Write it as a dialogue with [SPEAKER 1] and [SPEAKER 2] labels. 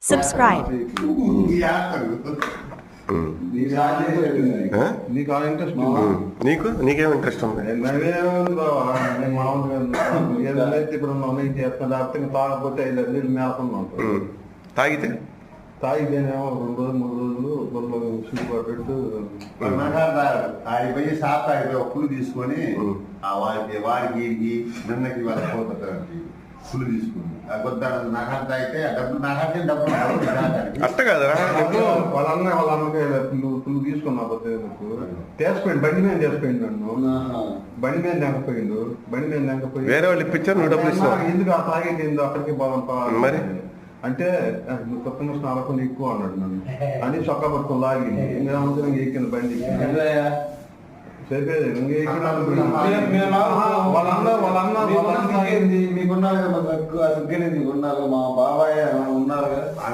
[SPEAKER 1] Subscribe.
[SPEAKER 2] నీకేం interest ఉంది? తాగితే
[SPEAKER 3] తాగితేనేమో 2 రోజులు 3 రోజులు గొడవలు సిగ్గుపడ్డట్టు
[SPEAKER 4] ఆడిపోయి షాప్ ఆడిపోయి ఒక పులు తీసుకొని వాడికి నిన్నకి వాళ్ళ పోతారు పులు తీసుకుని ఆ కొద్ది నగలు తాగితే డబ్బులు నగలకి డబ్బులు
[SPEAKER 2] అట్ట కాదురా.
[SPEAKER 3] వాళ్ళ అన్నకి పులు తీసుకున్నా తెచ్చిపోయింది బండి మీద తెచ్చిపోయింది నన్ను బండి మీద లేకపోయిండు
[SPEAKER 2] వేరే వాళ్ళు ఇప్పించారు, నువ్వు డబ్బులు ఇస్తావు
[SPEAKER 3] ఎందుకు ఆ తాగేది అక్కడికి బాగుంటా
[SPEAKER 2] మరి
[SPEAKER 3] అంటే నువ్వు కొత్త ముసిన అలకుండా ఎక్కువ అన్నాడు నన్ను అని చొక్కా పట్టుకుని లాగింది ఇంకా ఎక్కింది బండి సరిపోయేది ఇంకా ఎక్కిన
[SPEAKER 4] మీకున్నారు కదా మా బాబాయ్ ఉన్నారు కదా